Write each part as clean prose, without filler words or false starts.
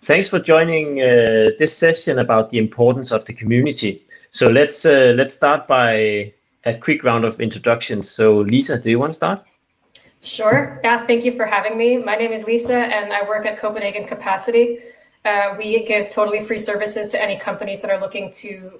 Thanks for joining this session about the importance of the community. So let's start by a quick round of introductions. So Lisa, do you want to start? Sure. Yeah, thank you for having me. My name is Lisa, and I work at Copenhagen Capacity. We give totally free services to any companies that are looking to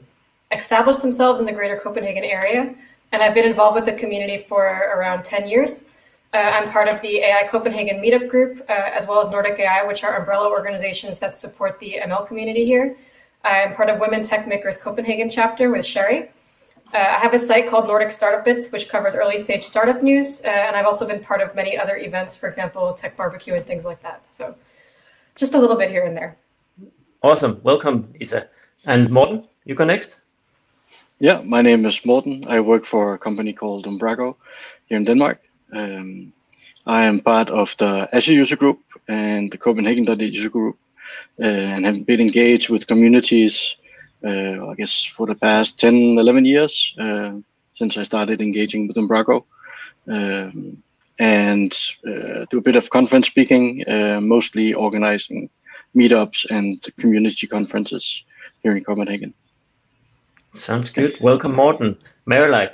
establish themselves in the greater Copenhagen area. And I've been involved with the community for around 10 years. I'm part of the AI Copenhagen meetup group, as well as Nordic AI, which are umbrella organizations that support the ML community here. I'm part of Women Tech Makers Copenhagen chapter with Sherry. I have a site called Nordic Startup Bits, which covers early stage startup news. And I've also been part of many other events, for example, Tech Barbecue and things like that. So just a little bit here and there. Awesome. Welcome, Lisa. And Morten, you go next. Yeah, my name is Morten. I work for a company called Umbraco here in Denmark. I am part of the Azure user group and the Copenhagen.dk user group, and have been engaged with communities, I guess, for the past 10, 11 years, since I started engaging with Umbraco, and do a bit of conference speaking, mostly organizing meetups and community conferences here in Copenhagen. Sounds good. Welcome, Morten. Marilag.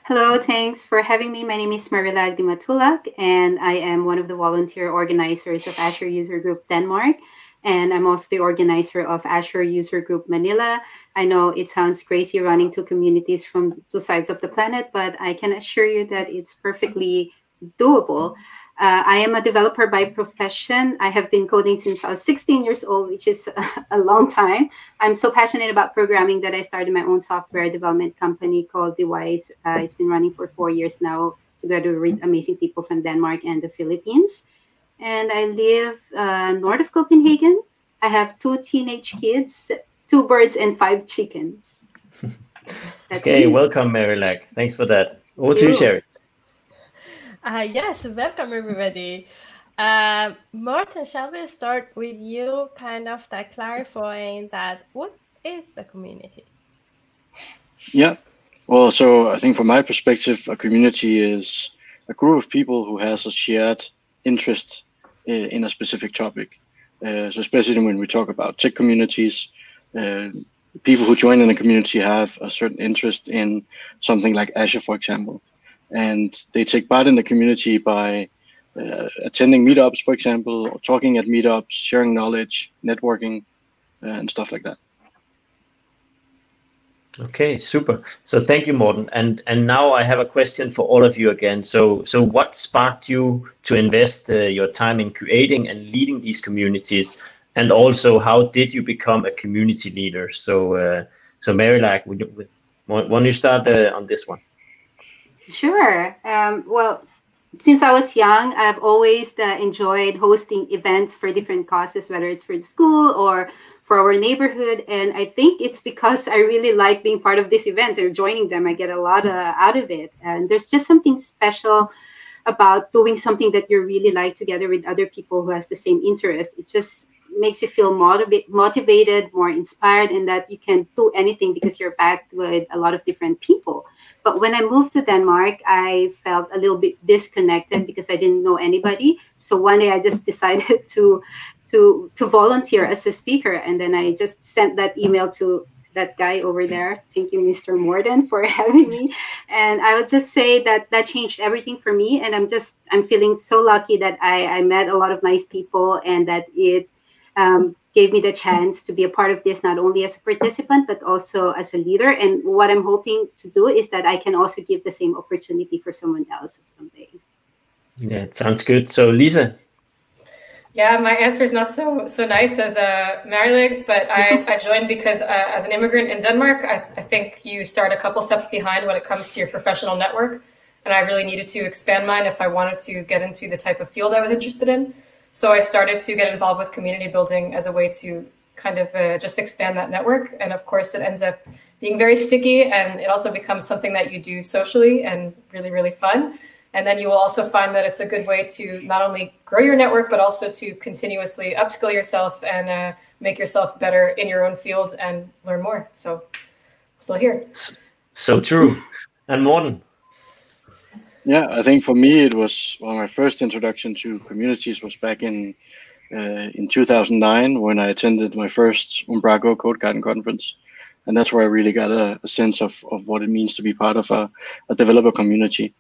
Hello, thanks for having me. My name is Marilag Dimatulac, and I am one of the volunteer organizers of Azure User Group Denmark. And I'm also the organizer of Azure User Group Manila. I know it sounds crazy running two communities from two sides of the planet, but I can assure you that it's perfectly doable. I am a developer by profession. I have been coding since I was 16 years old, which is a long time. I'm so passionate about programming that I started my own software development company called Device. It's been running for 4 years now, together with amazing people from Denmark and the Philippines. And I live north of Copenhagen. I have 2 teenage kids, 2 birds, and 5 chickens. Okay, welcome, Marilag. Thanks for that. Over to you, Sherry. Yes, welcome everybody. Morten, shall we start with you kind of that clarifying that what is the community? Yeah, well, so I think from my perspective, a community is a group of people who has a shared interest in a specific topic. So especially when we talk about tech communities, people who join in a community have a certain interest in something like Azure, for example. And they take part in the community by attending meetups, for example, or talking at meetups, sharing knowledge, networking, and stuff like that. Okay, super. So thank you, Morten. And now I have a question for all of you again. So what sparked you to invest your time in creating and leading these communities? And also, how did you become a community leader? So Marilag, why don't you start on this one? Sure. Well, since I was young, I've always enjoyed hosting events for different causes, whether it's for the school or for our neighborhood. And I think it's because I really like being part of these events or joining them. I get a lot out of it. And there's just something special about doing something that you really like together with other people who has the same interest. It just makes you feel motivated, more inspired, and that you can do anything because you're backed with a lot of different people. But when I moved to Denmark, I felt a little bit disconnected because I didn't know anybody. So one day I just decided to volunteer as a speaker. And then I just sent that email to that guy over there. Thank you, Mr. Morten, for having me. And I would just say that changed everything for me. And I'm feeling so lucky that I met a lot of nice people and that it gave me the chance to be a part of this, not only as a participant, but also as a leader. And what I'm hoping to do is that I can also give the same opportunity for someone else someday. Yeah, it sounds good. So Lisa. Yeah, my answer is not so nice as Marilag's, but I joined because as an immigrant in Denmark, I think you start a couple steps behind when it comes to your professional network. And I really needed to expand mine if I wanted to get into the type of field I was interested in. So I started to get involved with community building as a way to kind of just expand that network. And of course, it ends up being very sticky, and it also becomes something that you do socially and really, really fun. And then you will also find that it's a good way to not only grow your network, but also to continuously upskill yourself and make yourself better in your own field and learn more. So I'm still here. So true. And Morten? Yeah, I think for me, it was my first introduction to communities was back in in 2009 when I attended my first Umbraco Code Garden conference. And that's where I really got a sense of what it means to be part of a developer community.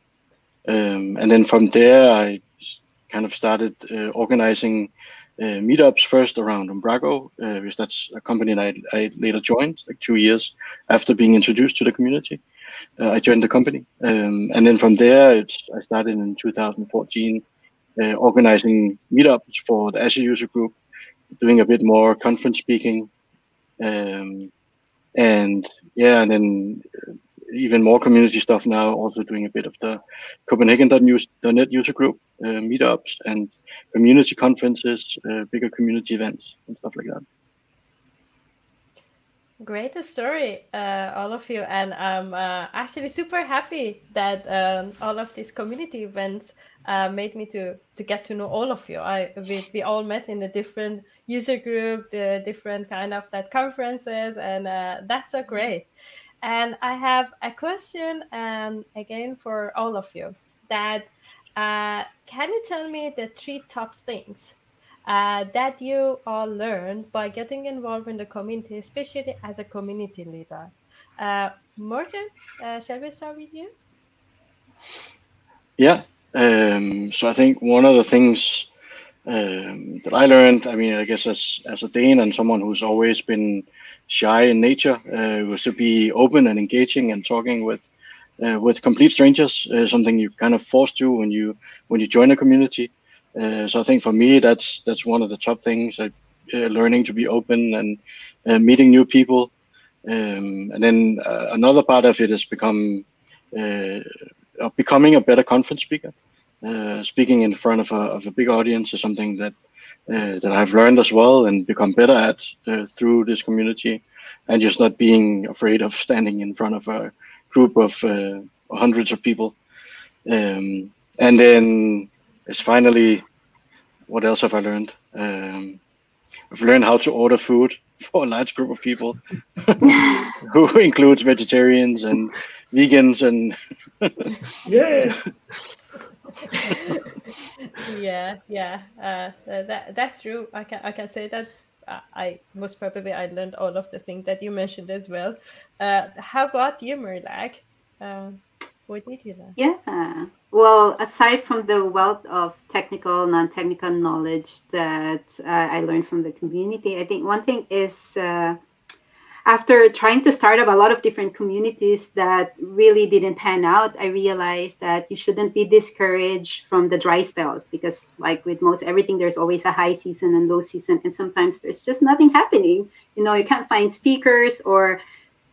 And then from there, I kind of started organizing meetups first around Umbraco, because that's a company that I later joined, like 2 years after being introduced to the community. I joined the company. And then from there, I started in 2014 organizing meetups for the Azure user group, doing a bit more conference speaking. And then even more community stuff now, also doing a bit of the Copenhagen.net user group meetups and community conferences, bigger community events and stuff like that. Great story, all of you, and I'm actually super happy that all of these community events made me to get to know all of you. We all met in a different user group, the different kind of that conferences, and that's so great. And I have a question again for all of you. That can you tell me the 3 top things that you all learned by getting involved in the community, especially as a community leader? Morten, shall we start with you? Yeah. So I think one of the things that I learned, I mean, I guess as a Dane and someone who's always been shy in nature, was to be open and engaging and talking with complete strangers, something you kind of forced to when you join a community. So I think for me, that's one of the top things, learning to be open and meeting new people. And then another part of it is becoming a better conference speaker. Speaking in front of a big audience is something that I've learned as well and become better at through this community, and just not being afraid of standing in front of a group of hundreds of people. And then it's finally, what else have I learned? I've learned how to order food for a large group of people, who includes vegetarians and vegans and Yeah. That's true. I can say that I learned all of the things that you mentioned as well. How about you, Marilag? What did you learn? Yeah. Well, aside from the wealth of technical, non-technical knowledge that I learned from the community, I think one thing is after trying to start up a lot of different communities that really didn't pan out, I realized that you shouldn't be discouraged from the dry spells, because like with most everything, there's always a high season and low season. And sometimes there's just nothing happening. You know, you can't find speakers or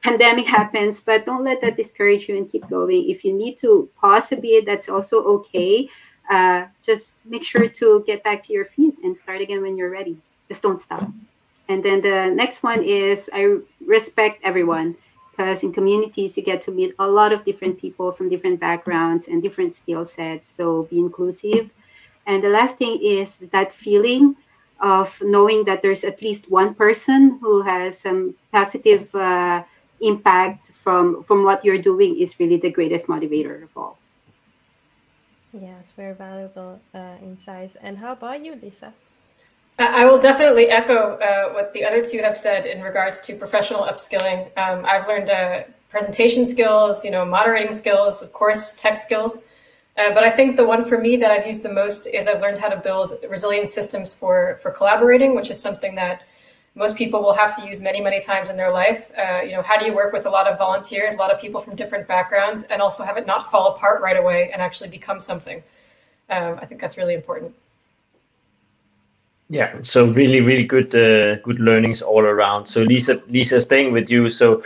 pandemic happens, but don't let that discourage you and keep going. If you need to pause a bit, that's also okay. Just make sure to get back to your feet and start again when you're ready. Just don't stop. And then the next one is I respect everyone, because in communities, you get to meet a lot of different people from different backgrounds and different skill sets. So be inclusive. And the last thing is that feeling of knowing that there's at least one person who has some positive impact from what you're doing is really the greatest motivator of all. Yes, very valuable insights. And how about you, Lisa? I will definitely echo what the other two have said in regards to professional upskilling. I've learned presentation skills, moderating skills, of course, tech skills. But I think the one for me that I've used the most is I've learned how to build resilient systems for collaborating, which is something that most people will have to use many, many times in their life. How do you work with a lot of volunteers, a lot of people from different backgrounds, and also have it not fall apart right away and actually become something? I think that's really important. Yeah, so really, really good learnings all around. So Lisa, staying with you. So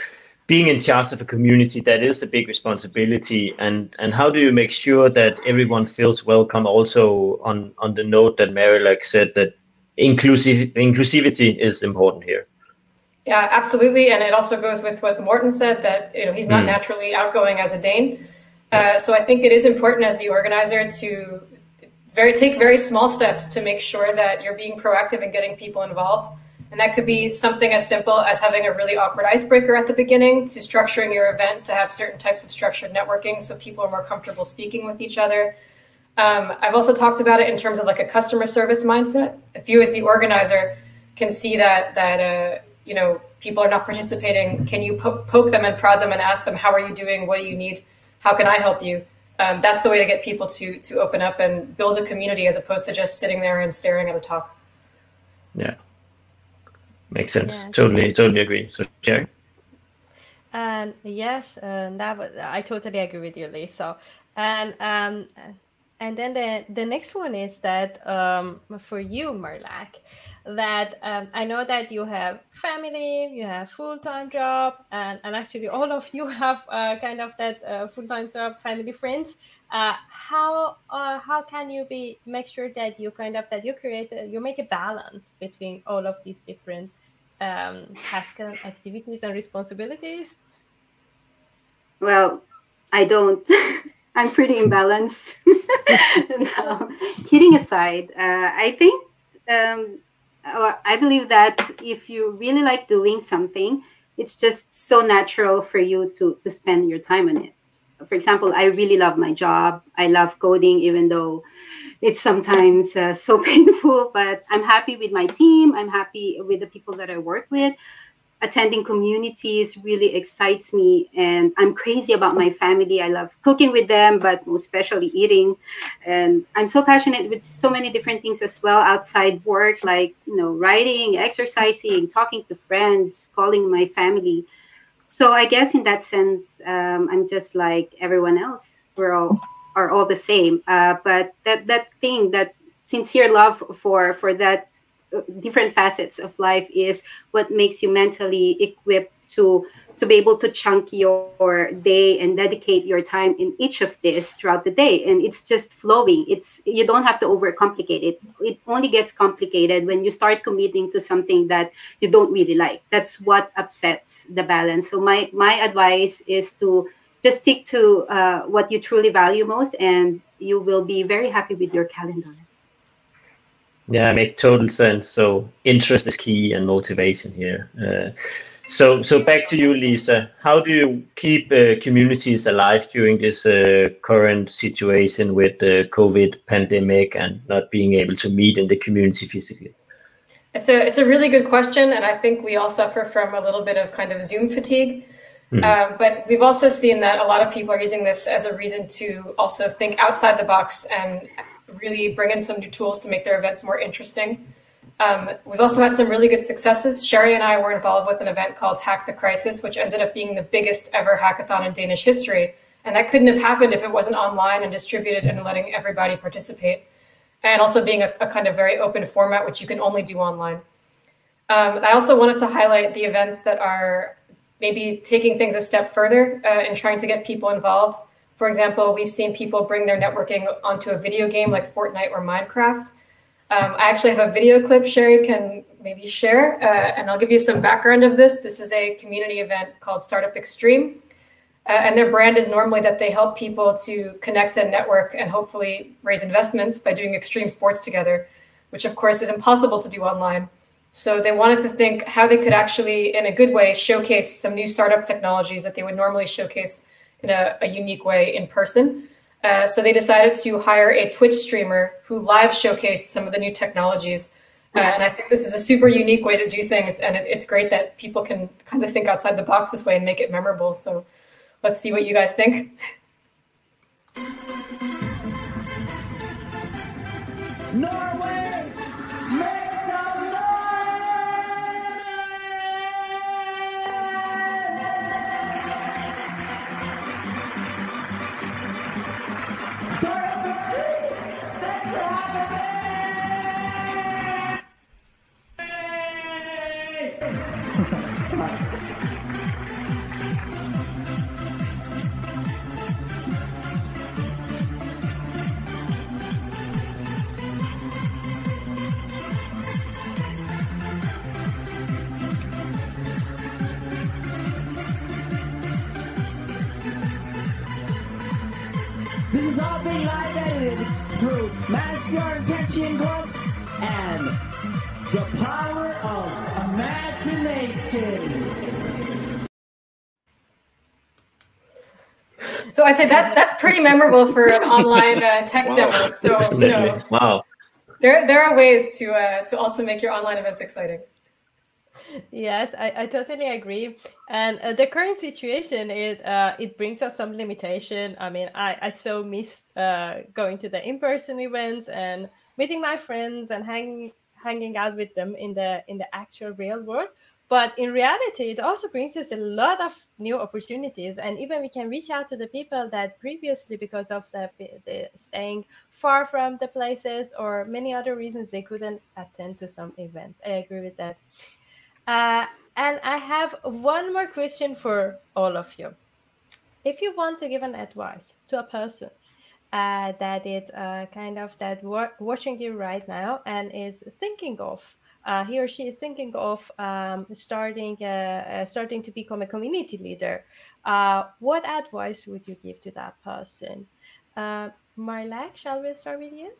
being in charge of a community, that is a big responsibility. And how do you make sure that everyone feels welcome? Also on the note that Marilag said that inclusivity is important here. Yeah, absolutely. And it also goes with what Morten said, that he's not naturally outgoing as a Dane. So I think it is important as the organizer to take very small steps to make sure that you're being proactive and getting people involved. And that could be something as simple as having a really awkward icebreaker at the beginning, to structuring your event to have certain types of structured networking so people are more comfortable speaking with each other. I've also talked about it in terms of like a customer service mindset. If you as the organizer can see that you know, people are not participating, can you poke them and prod them and ask them, how are you doing? What do you need? How can I help you? That's the way to get people to open up and build a community as opposed to just sitting there and staring at a talk. Yeah, makes sense. Yeah. Totally agree. So, Jaqué? And yes, I totally agree with you, Lisa. And then the next one is that for you, Marilag, that I know that you have family, you have full-time job, and actually all of you have kind of that full-time job, family, friends. How can you make sure that you you make a balance between all of these different tasks and activities and responsibilities? Well, I don't. I'm pretty imbalanced. No, kidding aside, I think I believe that if you really like doing something, it's just so natural for you to spend your time on it. For example, I really love my job. I love coding, even though it's sometimes so painful, but I'm happy with my team. I'm happy with the people that I work with. Attending communities really excites me, and I'm crazy about my family. I love cooking with them, but most especially eating. And I'm so passionate with so many different things as well outside work, like, you know, writing, exercising, talking to friends, calling my family. So I guess in that sense, I'm just like everyone else. Are all the same. But that thing, that sincere love for that different facets of life is what makes you mentally equipped to be able to chunk your day and dedicate your time in each of this throughout the day. And it's just flowing. You don't have to overcomplicate it. It only gets complicated when you start committing to something that you don't really like. That's what upsets the balance. So my advice is to just stick to what you truly value most, and you will be very happy with your calendar. Yeah, make total sense. So interest is key and motivation here. So back to you, Lisa. How do you keep communities alive during this current situation with the COVID pandemic and not being able to meet in the community physically? It's a really good question, and I think we all suffer from a little bit of kind of Zoom fatigue. But we've also seen that a lot of people are using this as a reason to also think outside the box and really bring in some new tools to make their events more interesting. We've also had some really good successes. Sherry and I were involved with an event called Hack the Crisis, which ended up being the biggest ever hackathon in Danish history. And that couldn't have happened if it wasn't online and distributed and letting everybody participate. And also being a kind of very open format, which you can only do online. I also wanted to highlight the events that are maybe taking things a step further and trying to get people involved. For example, we've seen people bring their networking onto a video game like Fortnite or Minecraft. I actually have a video clip Sherry can maybe share, and I'll give you some background of this. This is a community event called Startup Extreme, and their brand is normally that they help people to connect and network and hopefully raise investments by doing extreme sports together, which of course is impossible to do online. So they wanted to think how they could actually, in a good way, showcase some new startup technologies that they would normally showcase in a unique way in person. So they decided to hire a Twitch streamer who live showcased some of the new technologies. And I think this is a super unique way to do things. And it's great that people can kind of think outside the box this way and make it memorable. So let's see what you guys think. Norway, make some This is all being live edited through Master Intention Gloves and the power of imagination. So I'd say that's pretty memorable for an online tech Wow. demo. So Definitely. Wow. there are ways to also make your online events exciting. Yes, I totally agree. And the current situation, it brings us some limitation. I mean, I so miss going to the in-person events and meeting my friends and hanging out with them in the actual real world. But in reality, it also brings us a lot of new opportunities, and even we can reach out to the people that previously, because of the staying far from the places or many other reasons, they couldn't attend to some events. I agree with that. And I have one more question for all of you. If you want to give an advice to a person that is kind of that watching you right now and is thinking of he or she is thinking of starting to become a community leader, what advice would you give to that person? Marilag, shall we start with you?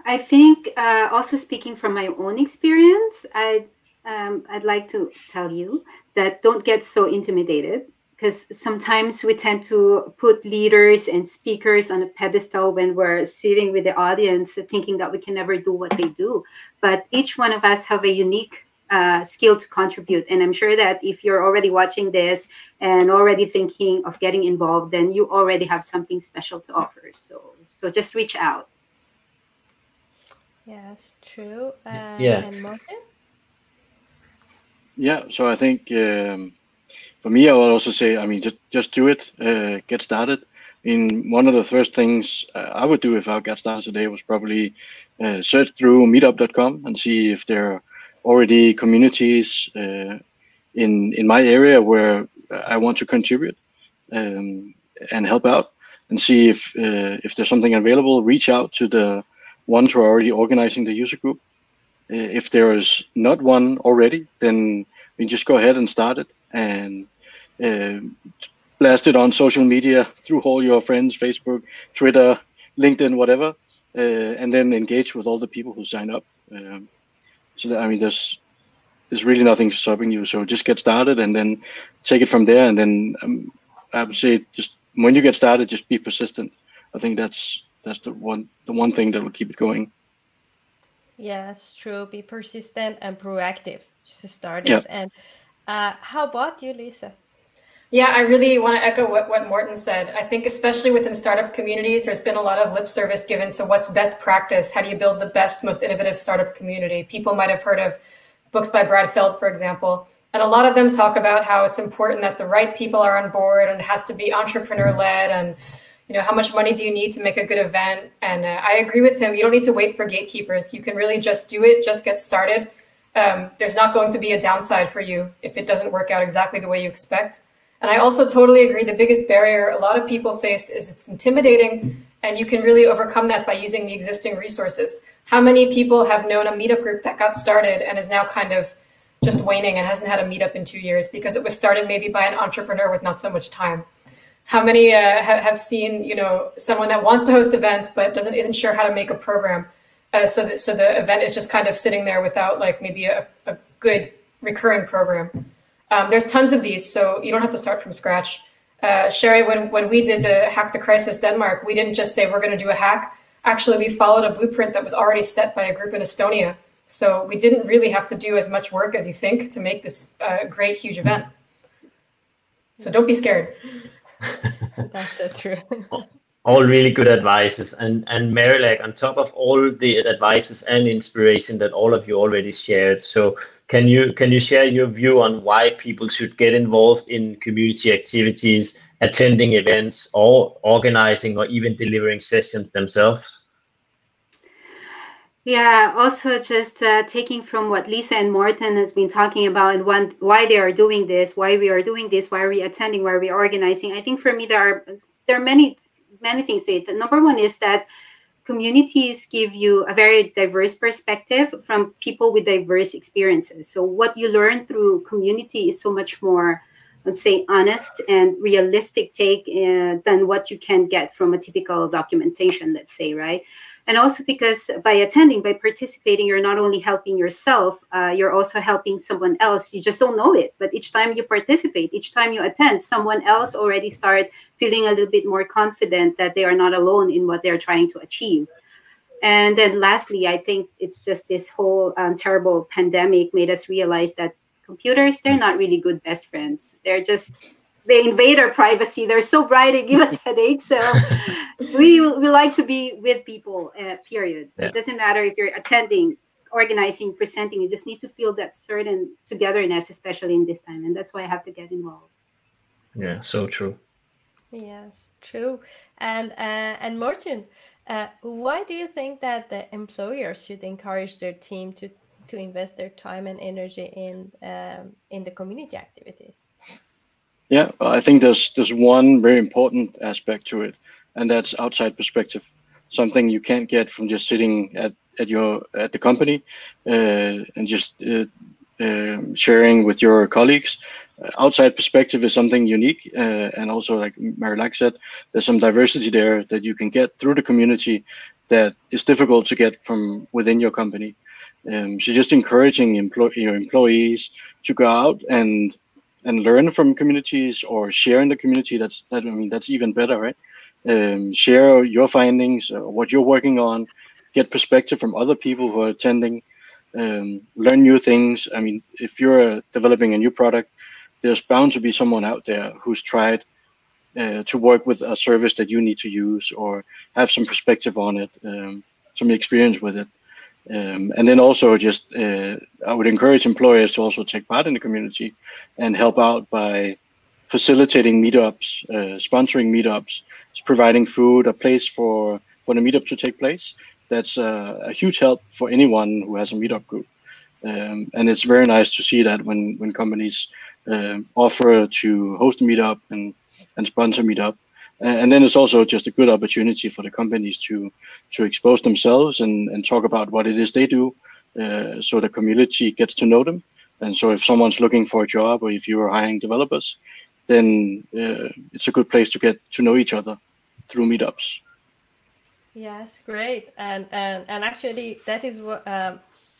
I think also speaking from my own experience, I'd like to tell you that don't get so intimidated, because sometimes we tend to put leaders and speakers on a pedestal when we're sitting with the audience, thinking that we can never do what they do. But each one of us have a unique skill to contribute. And I'm sure that if you're already watching this and already thinking of getting involved, then you already have something special to offer. So just reach out. Yes, true. Yeah. And Morten? Yeah, so I think for me, I would also say, I mean, just do it, get started. I mean, one of the first things I would do if I got started today was probably search through meetup.com and see if there are already communities in my area where I want to contribute and help out, and see if there's something available. Reach out to the ones who are already organizing the user group. If there is not one already, then we just go ahead and start it and blast it on social media through all your friends, Facebook, Twitter, LinkedIn, whatever, and then engage with all the people who sign up. So that, I mean, there's really nothing stopping you. So just get started and then take it from there. And then I would say, just when you get started, just be persistent. I think that's the one thing that will keep it going. Yes, true. Be persistent and proactive to start Yeah. it. And how about you, Lisa? Yeah, I really want to echo what Morten said. I think especially within startup communities, there's been a lot of lip service given to what's best practice. How do you build the best, most innovative startup community? People might have heard of books by Brad Feld, for example. And a lot of them talk about how it's important that the right people are on board and it has to be entrepreneur-led, and how much money do you need to make a good event? And I agree with him. You don't need to wait for gatekeepers. You can really just do it, just get started. There's not going to be a downside for you if it doesn't work out exactly the way you expect. And I also totally agree. The biggest barrier a lot of people face is it's intimidating, and you can really overcome that by using the existing resources. How many people have known a meetup group that got started and is now kind of just waning and hasn't had a meetup in 2 years because it was started maybe by an entrepreneur with not so much time? How many have seen, someone that wants to host events but isn't sure how to make a program, so the event is just kind of sitting there without like maybe a good recurring program. There's tons of these, so you don't have to start from scratch. Sherry, when we did the Hack the Crisis Denmark, we didn't just say we're going to do a hack. Actually, we followed a blueprint that was already set by a group in Estonia. So we didn't really have to do as much work as you think to make this great, huge event. So don't be scared. That's so true. All really good advices. And Marilag, on top of all the advices and inspiration that all of you already shared, so can you share your view on why people should get involved in community activities, attending events, or organizing or even delivering sessions themselves? Yeah, also just taking from what Lisa and Morten has been talking about and why they are doing this, why we are doing this, why are we attending, why are we organizing. I think for me there are many things to it. The number one is that communities give you a very diverse perspective from people with diverse experiences. So what you learn through community is so much more, let's say, honest and realistic take than what you can get from a typical documentation, let's say, right? And also because by participating, you're not only helping yourself, you're also helping someone else. You just don't know it, but each time you participate, each time you attend, someone else already start feeling a little bit more confident that they are not alone in what they're trying to achieve. And then lastly, I think it's just this whole terrible pandemic made us realize that computers, they're not really good best friends. They invade our privacy. They're so bright, they give us headaches. So we like to be with people, period. Yeah. It doesn't matter if you're attending, organizing, presenting. You just need to feel that certain togetherness, especially in this time. And that's why I have to get involved. Yeah, so true. Yes, true. And Morten, why do you think that the employers should encourage their team to invest their time and energy in the community activities? Yeah, I think there's one very important aspect to it, and that's outside perspective. Something you can't get from just sitting at the company and just sharing with your colleagues. Outside perspective is something unique, and also, like Marilag said, there's some diversity there that you can get through the community that is difficult to get from within your company. So just encouraging your employees to go out and learn from communities or share in the community. That's even better, right? Share your findings, what you're working on, get perspective from other people who are attending, learn new things. I mean, if you're developing a new product, there's bound to be someone out there who's tried to work with a service that you need to use or have some perspective on it, some experience with it. And then also just, I would encourage employers to also take part in the community and help out by facilitating meetups, sponsoring meetups, providing food, a place for the meetup to take place. That's a huge help for anyone who has a meetup group. And it's very nice to see that when companies offer to host a meetup and sponsor meetup. And then it's also just a good opportunity for the companies to expose themselves and talk about what it is they do, so the community gets to know them. And so if someone's looking for a job or if you are hiring developers, then it's a good place to get to know each other through meetups. Yes, great. And actually, that is what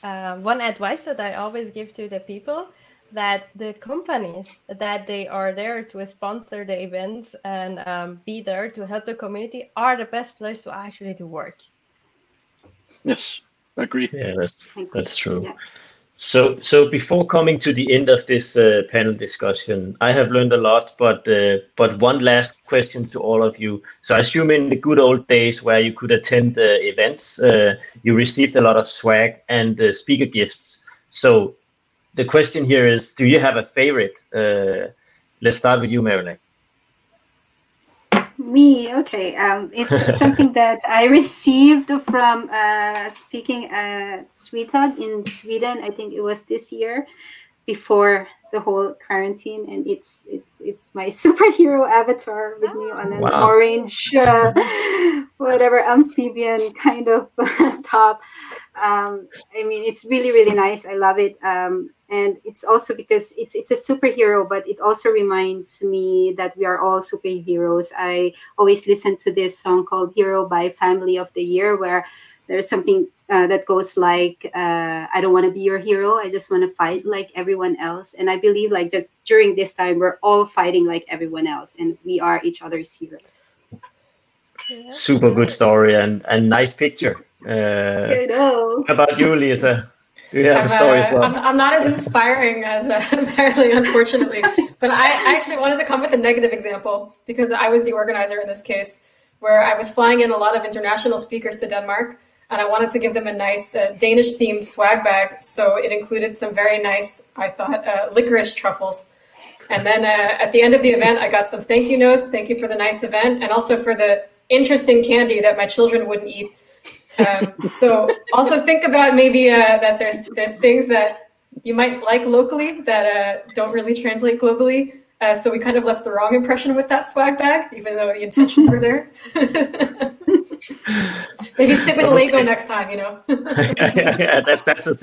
one advice that I always give to the people, that the companies that they are there to sponsor the events and be there to help the community are the best place to actually to work. Yes, I agree. Yeah, that's true. Yeah. So before coming to the end of this panel discussion, I have learned a lot, but one last question to all of you. So I assume in the good old days where you could attend the events, you received a lot of swag and speaker gifts. So the question here is, do you have a favorite? Let's start with you, Marilag. Me, okay. It's something that I received from speaking at Swetag in Sweden. I think it was this year before the whole quarantine, and it's my superhero avatar with me on an orange whatever amphibian kind of top. I mean, it's really, really nice. I love it. And it's also because it's a superhero, but it also reminds me that we are all superheroes. I always listen to this song called Hero by Family of the Year, where there's something that goes like, I don't want to be your hero. I just want to fight like everyone else. And I believe like just during this time, we're all fighting like everyone else, and we are each other's heroes. Yeah. Super good story and nice picture. I know. How about you, Lisa? Do you have a story as well? I'm not as inspiring as Marilag, unfortunately, but I actually wanted to come with a negative example because I was the organizer in this case, where I was flying in a lot of international speakers to Denmark, and I wanted to give them a nice Danish-themed swag bag. So it included some very nice, I thought, licorice truffles. And then at the end of the event, I got some thank you notes. Thank you for the nice event, and also for the interesting candy that my children wouldn't eat. So also think about maybe that there's things that you might like locally that don't really translate globally. So we kind of left the wrong impression with that swag bag, even though the intentions were there. Maybe stick with Lego next time, you know. yeah, that's a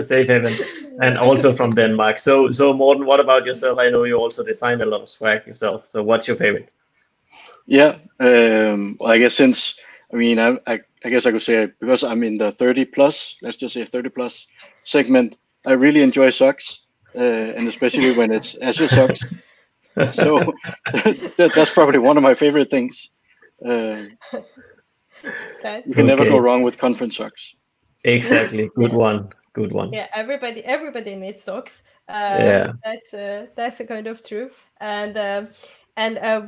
safe haven, and also from Denmark. So Morten, what about yourself? I know you also designed a lot of swag yourself. So what's your favorite? Yeah, well, I guess since I I guess I could say, because I'm in the 30 plus, let's just say 30 plus segment, I really enjoy socks, and especially when it's Azure socks. So that's probably one of my favorite things. You can never go wrong with conference socks. Exactly. Good one. Good one. Yeah, everybody needs socks. That's a kind of true. And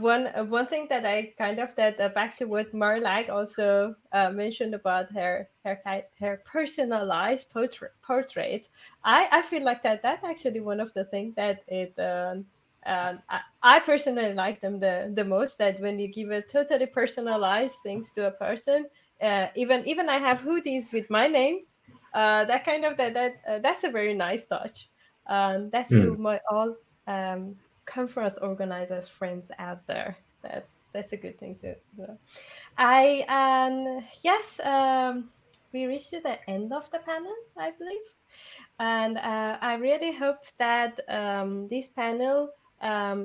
one thing that I kind of back to what Marilag also mentioned about her personalized portrait. I feel like that's actually one of the things that I personally like them the most, that when you give a totally personalized things to a person, even I have hoodies with my name, that kind of that's a very nice touch. That's to my all conference organizers friends out there. That's a good thing to know. Yes, we reached to the end of the panel, I believe. And I really hope that this panel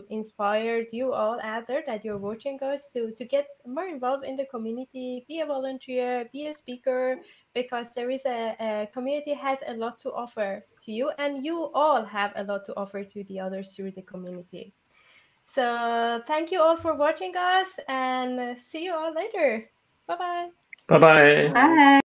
inspired you all out there that you're watching us to get more involved in the community, be a volunteer, be a speaker, because there is a community has a lot to offer to you, and you all have a lot to offer to the others through the community. So thank you all for watching us, and see you all later. Bye-bye. Bye-bye. Bye.